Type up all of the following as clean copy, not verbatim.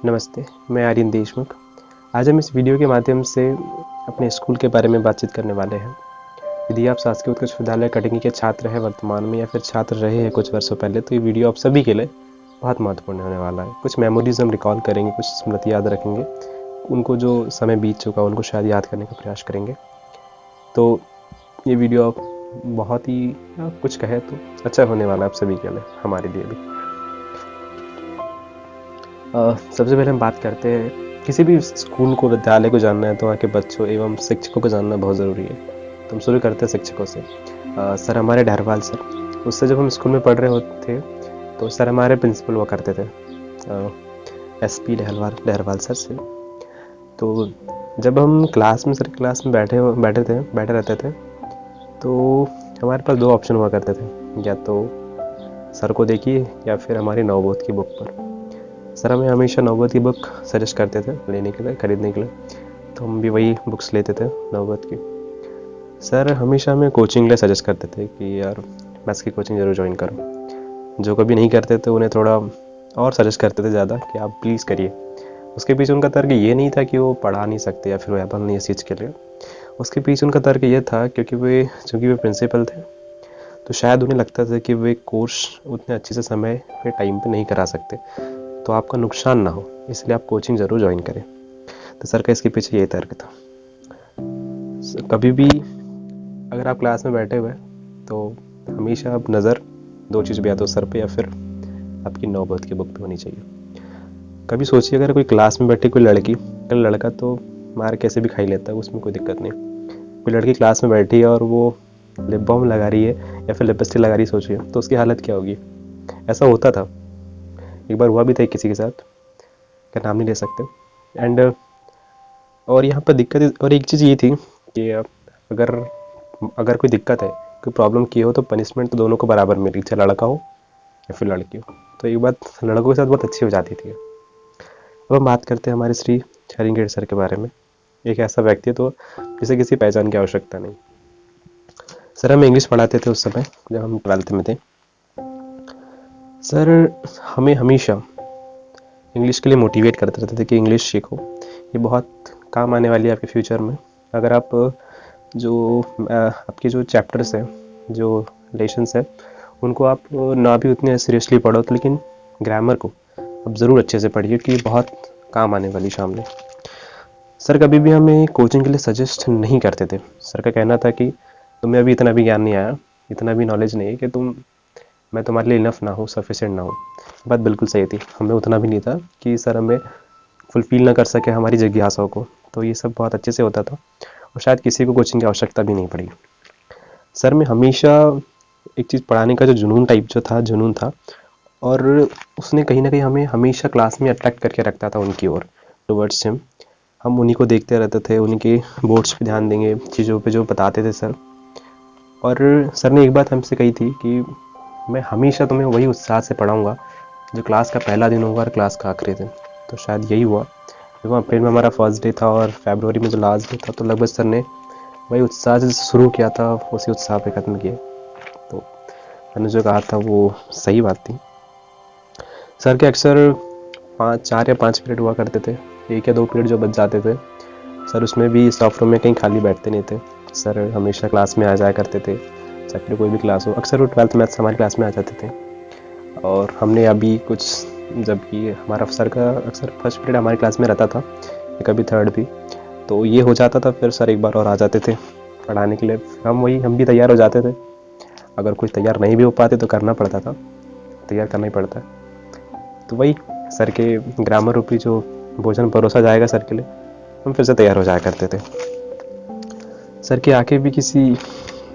नमस्ते, मैं आर्यन देशमुख। आज हम इस वीडियो के माध्यम से अपने स्कूल के बारे में बातचीत करने वाले हैं। यदि आप शासकीय उत्कृष्ट विद्यालय कटनी के छात्र हैं वर्तमान में या फिर छात्र रहे हैं कुछ वर्षों पहले, तो ये वीडियो आप सभी के लिए बहुत महत्वपूर्ण होने वाला है। कुछ मेमोरीज हम रिकॉल करेंगे, कुछ स्मृति याद रखेंगे, उनको जो समय बीत चुका उनको शायद याद करने का प्रयास करेंगे। तो ये वीडियो आप बहुत ही कुछ कहे तो अच्छा होने वाला है आप सभी के लिए, हमारे लिए भी। सबसे पहले हम बात करते हैं, किसी भी स्कूल को, विद्यालय को जानना है तो वहाँ के बच्चों एवं शिक्षकों को जानना बहुत ज़रूरी है। तो हम शुरू करते हैं शिक्षकों से। सर हमारे डहरवाल सर, उससे जब हम स्कूल में पढ़ रहे होते थे तो सर हमारे प्रिंसिपल हुआ करते थे, SP डहरवाल सर से। तो जब हम क्लास में बैठे रहते थे तो हमारे पास 2 ऑप्शन हुआ करते थे, या तो सर को देखिए या फिर हमारी नवबोध की बुक पर। सर हमें हमेशा नवबोध की बुक सजेस्ट करते थे लेने के लिए, खरीदने के लिए, तो हम भी वही बुक्स लेते थे नवबोध की। सर हमेशा हमें कोचिंग लिए सजेस्ट करते थे कि यार मैथ्स की कोचिंग ज़रूर ज्वाइन करो। जो कभी नहीं करते थे उन्हें थोड़ा और सजेस्ट करते थे ज़्यादा कि आप प्लीज़ करिए। उसके पीछे उनका तर्क ये नहीं था कि वो पढ़ा नहीं सकते या फिर वो एबल नहीं इस चीज़ के लिए। उसके पीछे उनका तर्क ये था चूँकि वे प्रिंसिपल थे, तो शायद उन्हें लगता था कि वे कोर्स उतने अच्छे से समय पे टाइम पे नहीं करा सकते, तो आपका नुकसान ना हो, इसलिए आप कोचिंग ज़रूर ज्वाइन करें। तो सर का इसके पीछे यही तर्क था। कभी भी अगर आप क्लास में बैठे हुए तो हमेशा आप नज़र 2 चीज़ भी, या तो सर पे या फिर आपकी नवबोध की बुक पे होनी चाहिए। कभी सोचिए अगर कोई क्लास में बैठी कोई लड़की, अगर लड़का तो मार कैसे भी खाई लेता है, उसमें कोई दिक्कत नहीं। कोई लड़की क्लास में बैठी है और वो लिप बाम लगा रही है या फिर लिपस्टिक लगा रही है, सोचिए तो उसकी हालत क्या होगी। ऐसा होता था, एक बार हुआ भी था किसी के साथ, का नाम नहीं ले सकते। एंड और यहाँ पर दिक्कत और एक चीज़ ये थी कि अगर कोई दिक्कत है, कोई प्रॉब्लम की हो, तो पनिशमेंट तो दोनों को बराबर मिली, चाहे लड़का हो या फिर लड़की हो। तो एक बात लड़कों के साथ बहुत अच्छी हो जाती थी। अब हम बात करते हैं हमारे श्री हरिंगेड़ सर के बारे में। एक ऐसा व्यक्तित्व जिसे किसी पहचान की आवश्यकता नहीं। सर हमें इंग्लिश पढ़ाते थे उस समय जब हम 12th में थे। सर हमें हमेशा इंग्लिश के लिए मोटिवेट करते रहते थे कि इंग्लिश सीखो, ये बहुत काम आने वाली है आपके फ्यूचर में। अगर आप आपके जो चैप्टर्स हैं, जो लेसन्स हैं, उनको आप ना भी उतने सीरियसली पढ़ो, तो लेकिन ग्रामर को आप ज़रूर अच्छे से पढ़िए कि बहुत काम आने वाली सामने। सर कभी भी हमें कोचिंग के लिए सजेस्ट नहीं करते थे। सर का कहना था कि तुम्हें अभी इतना भी ज्ञान नहीं आया, इतना भी नॉलेज नहीं है कि मैं तुम्हारे लिए इनफ ना हो, सफिशिएंट ना हो। बात बिल्कुल सही थी, हमें उतना भी नहीं था कि सर हमें फुलफिल ना कर सके हमारी जिज्ञासाओं को। तो ये सब बहुत अच्छे से होता था और शायद किसी को कोचिंग की आवश्यकता भी नहीं पड़ी। सर में हमेशा एक चीज़ पढ़ाने का जो जुनून था, और उसने कहीं ना कहीं हमें हमेशा क्लास में अट्रैक्ट करके रखता था उनकी ओर, टुवर्ड्स हिम। हम उन्हीं को देखते रहते थे, उन्हीं के बोर्ड्स पे ध्यान देंगे, चीज़ों पे जो बताते थे सर। और सर ने एक बात हमसे कही थी कि मैं हमेशा तुम्हें वही उत्साह से पढ़ाऊँगा जो क्लास का पहला दिन होगा और क्लास का आखिरी दिन। तो शायद यही हुआ, जब अप्रैल में हमारा फर्स्ट डे था और फरवरी में जो लास्ट डे था, तो लगभग सर ने वही उत्साह से शुरू किया था, उसी उत्साह पे ख़त्म किया। तो मैंने जो कहा था वो सही बात थी। सर के अक्सर 4 या 5 पीरियड हुआ करते थे, 1 या 2 पीरियड जो बच जाते थे, सर उसमें भी स्टाफ रूम में कहीं खाली बैठते नहीं थे। सर हमेशा क्लास में आ जाया करते थे, चाहे फिर कोई भी क्लास हो। अक्सर वो 12th मैथ्स हमारी क्लास में आ जाते थे। और हमने अभी कुछ, जबकि हमारा सर का अक्सर फर्स्ट पीरियड हमारी क्लास में रहता था, कभी थर्ड भी, तो ये हो जाता था, फिर सर एक बार और आ जाते थे पढ़ाने के लिए। हम भी तैयार हो जाते थे। अगर कुछ तैयार नहीं भी हो पाते तो करना पड़ता था, तैयार करना ही पड़ता है। तो वही सर के ग्रामर रूपी जो भोजन परोसा जाएगा सर के लिए, हम फिर से तैयार हो जाया करते थे। सर की आंखें भी किसी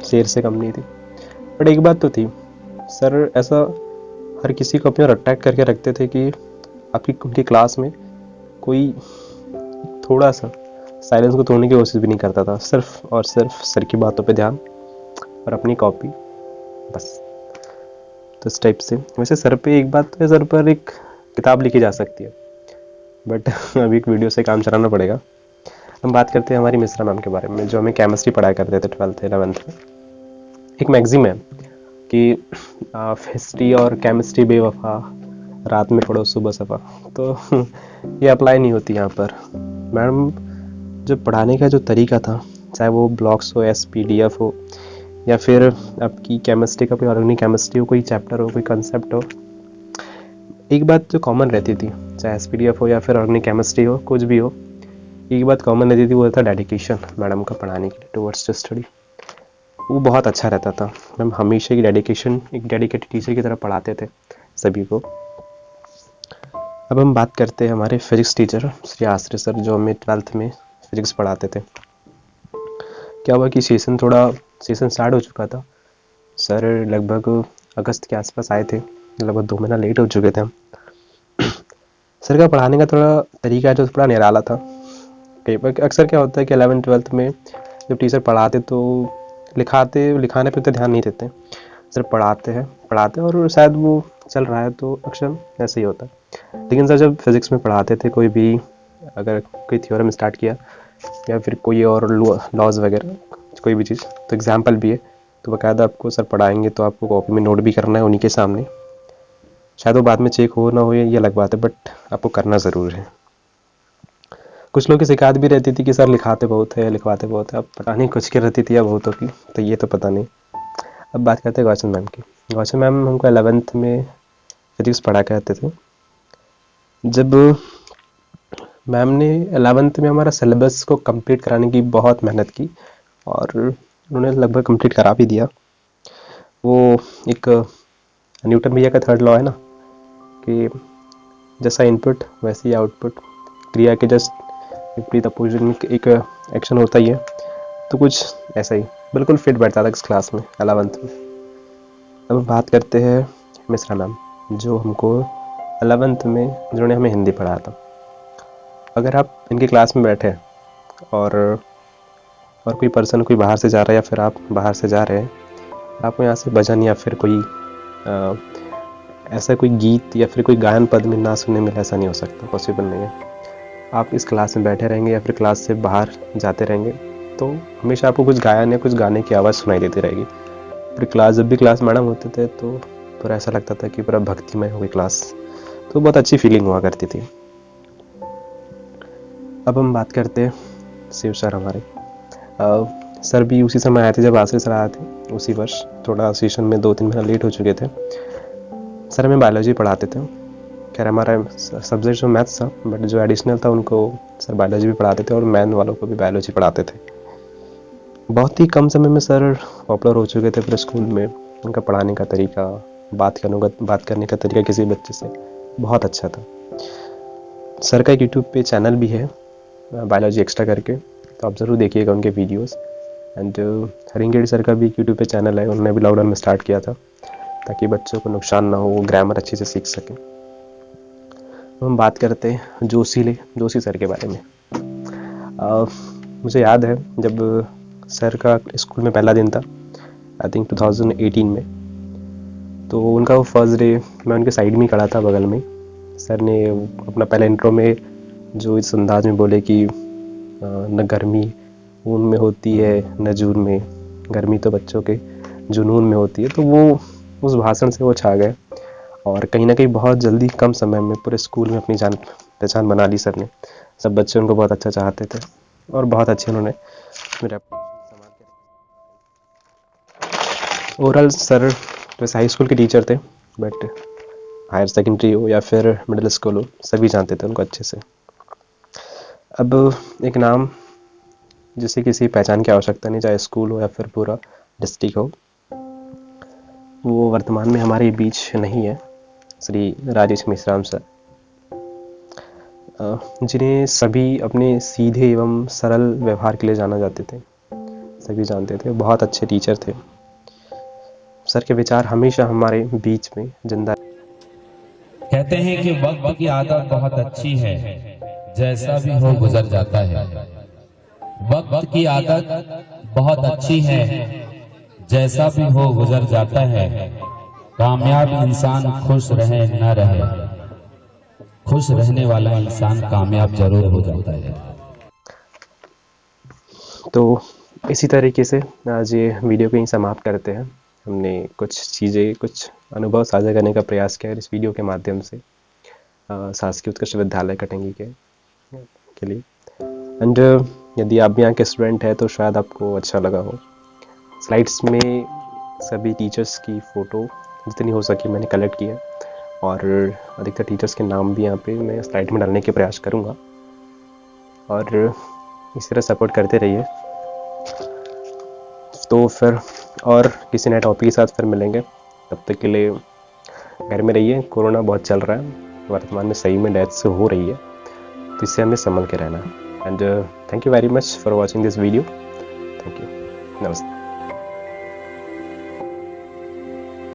शेर से कम नहीं थी। बट एक बात तो थी, सर ऐसा हर किसी को अपने और अट्रैक्ट करके रखते थे कि उनकी क्लास में कोई थोड़ा सा साइलेंस को तोड़ने की कोशिश भी नहीं करता था। सिर्फ और सिर्फ सर की बातों पे ध्यान और अपनी कॉपी, बस। तो इस टाइप से। वैसे सर पे एक बात तो है, सर पर एक किताब लिखी जा सकती है, बट अभी एक वीडियो से काम चलाना पड़ेगा। हम बात करते हैं हमारी मिश्रा मैम के बारे में, जो हमें केमिस्ट्री पढ़ाया करते थे 12th 11th में। एक मैगजीन है कि हिस्ट्री और केमिस्ट्री बेवफा, रात में पढ़ो सुबह सफा, तो ये अप्लाई नहीं होती यहाँ पर। मैडम जो पढ़ाने का जो तरीका था, चाहे वो ब्लॉक्स हो, SPDF हो, या फिर आपकी केमिस्ट्री का कोई ऑर्गेनिक केमिस्ट्री हो, कोई चैप्टर हो, कोई कंसेप्ट हो, एक बात जो कॉमन रहती थी, चाहे SPDF हो या फिर ऑर्गेनिक केमिस्ट्री हो, कुछ भी हो, एक बात कॉमन रहती थी, वो था डेडिकेशन मैडम का पढ़ाने के लिए टुवर्ड्स स्टडी। वो बहुत अच्छा रहता था। मैम हमेशा एक डेडिकेटेड टीचर की तरह पढ़ाते थे सभी को। अब हम बात करते हैं हमारे फिजिक्स टीचर श्री आश्रय सर, जो हमें 12th में फिजिक्स पढ़ाते थे। क्या हुआ कि सेशन स्टार्ट हो चुका था। सर लगभग अगस्त के आसपास आए थे, लगभग 2 महीना लेट हो चुके थे हम। सर का पढ़ाने का थोड़ा तरीका जो थोड़ा निराला था। कई बार अक्सर क्या होता है कि 11th-12th में जब टीचर पढ़ाते तो लिखाने पे तो ध्यान नहीं देते, सर पढ़ाते हैं और शायद वो चल रहा है तो अक्सर ऐसे ही होता है। लेकिन सर जब फिज़िक्स में पढ़ाते थे, कोई भी अगर कोई थ्योरम स्टार्ट किया या फिर कोई और लॉज वगैरह कोई भी चीज़, तो एग्जाम्पल भी है तो बाकायदा आपको सर पढ़ाएंगे, तो आपको कॉपी में नोट भी करना है उन्हीं के सामने। शायद वो बाद में चेक हो ना हो ये अलग बात है, बट आपको करना ज़रूर है। कुछ लोग की शिकायत भी रहती थी कि सर लिखाते बहुत है, लिखवाते बहुत है। अब पता नहीं कुछ की रहती थी या बहुतों की, तो ये तो पता नहीं। अब बात करते हैं गौचन मैम की। गौचन मैम हमको 11th में फिजिक्स पढ़ा करते थे। जब मैम ने 11th में हमारा सिलेबस को कंप्लीट कराने की बहुत मेहनत की और उन्होंने लगभग कंप्लीट करा भी दिया। वो एक न्यूटन भैया का 3rd लॉ है ना, कि जैसा इनपुट वैसे ही आउटपुट, क्रिया के जस्ट विपरीत अपोजिट में एक एक्शन होता ही है, तो कुछ ऐसा ही बिल्कुल फिट बैठता था इस क्लास में 11th में। अब बात करते हैं मिश्रा मैम, जो हमको 11th में जिन्होंने हमें हिंदी पढ़ाया था। अगर आप इनके क्लास में बैठे और कोई पर्सन कोई बाहर से जा रहा है या फिर आप बाहर से जा रहे हैं, आपको यहाँ से भजन या फिर कोई ऐसा कोई गीत या फिर कोई गायन पद में ना सुनने मिले, ऐसा नहीं हो सकता, पॉसिबल नहीं है। आप इस क्लास में बैठे रहेंगे या फिर क्लास से बाहर जाते रहेंगे तो हमेशा आपको कुछ गायन या कुछ गाने की आवाज़ सुनाई देती रहेगी। फिर जब भी क्लास मैडम होते थे तो पूरा ऐसा लगता था कि पूरा भक्तिमय हो गई क्लास, तो बहुत अच्छी फीलिंग हुआ करती थी। अब हम बात करते हैं शिव सर हमारे। सर भी उसी समय आए थे जब आश्रय सर आए थे, उसी वर्ष। थोड़ा सेशन में 2-3 महीना लेट हो चुके थे। सर हमें बायोलॉजी पढ़ाते थे। खैर हमारा सब्जेक्ट जो मैथ्स था, बट जो एडिशनल था उनको सर बायोलॉजी भी पढ़ाते थे और मैन वालों को भी बायोलॉजी पढ़ाते थे। बहुत ही कम समय में सर पॉपुलर हो चुके थे पूरे स्कूल में। उनका पढ़ाने का तरीका, बात करने का तरीका किसी बच्चे से बहुत अच्छा था। सर का एक यूट्यूब पे चैनल भी है बायोलॉजी एक्स्ट्रा करके, तो आप ज़रूर देखिएगा उनके वीडियोस। एंड हरिंगेड़ी सर का भी एक यूट्यूब पे चैनल है, उन्होंने भी लॉकडाउन में स्टार्ट किया था ताकि बच्चों को नुकसान ना हो, वो ग्रामर अच्छे से सीख सकें। हम बात करते हैं जोशी सर के बारे में। मुझे याद है जब सर का स्कूल में पहला दिन था, आई थिंक 2018 में, तो उनका वो फर्स्ट डे मैं उनके साइड में खड़ा था बगल में। सर ने अपना पहला इंट्रो में जो इस अंदाज में बोले कि न गर्मी ऊन में होती है न जून में, गर्मी तो बच्चों के जुनून में होती है, तो वो उस भाषण से वो छा गए और कहीं ना कहीं बहुत जल्दी कम समय में पूरे स्कूल में अपनी जान पहचान बना ली सर ने। सब बच्चे उनको बहुत अच्छा चाहते थे और बहुत अच्छे उन्होंने मेरा ओवरऑल। सर वैसे हाई स्कूल के टीचर थे, बट हायर सेकेंडरी हो या फिर मिडिल स्कूल हो, सभी जानते थे उनको अच्छे से। अब एक नाम जिसे किसी पहचान की आवश्यकता नहीं, चाहे स्कूल हो या फिर पूरा डिस्ट्रिक्ट हो, वो वर्तमान में हमारे बीच नहीं है, श्री राजेश मेश्राम सर, जिन्हें सभी अपने सीधे एवं सरल व्यवहार के लिए जाना जाते थे, सभी जानते थे। बहुत अच्छे टीचर थे। सर के विचार हमेशा हमारे बीच में जिंदा। कहते हैं कि वक्त की आदत बहुत अच्छी है, जैसा भी हो गुजर जाता है। वक्त की आदत बहुत अच्छी है, जैसा भी हो गुजर जाता है। कामयाब इंसान खुश रहे न रहे, खुश रहने वाला इंसान कामयाब जरूर हो जाता है। तो इसी तरीके से आज ये वीडियो को यहीं समाप्त करते हैं। हमने कुछ चीज़ें, कुछ अनुभव साझा करने का प्रयास किया इस वीडियो के माध्यम से। शासकीय उत्कृष्ट विद्यालय कटंगी के लिए। एंड यदि आप भी यहाँ के स्टूडेंट हैं तो शायद आपको अच्छा लगा हो। स्लाइड्स में सभी टीचर्स की फ़ोटो जितनी हो सके मैंने कलेक्ट किया और अधिकतर टीचर्स के नाम भी यहाँ पे मैं स्लाइड में डालने के प्रयास करूँगा और इस तरह सपोर्ट करते रहिए। तो फिर और किसी नए टॉपिक के साथ फिर मिलेंगे, तब तक के लिए घर में रहिए। कोरोना बहुत चल रहा है वर्तमान में, सही में डेथ्स हो रही है, तो इससे हमें संभल के रहना है। And thank you very much for watching this video. Thank you. नमस्ते।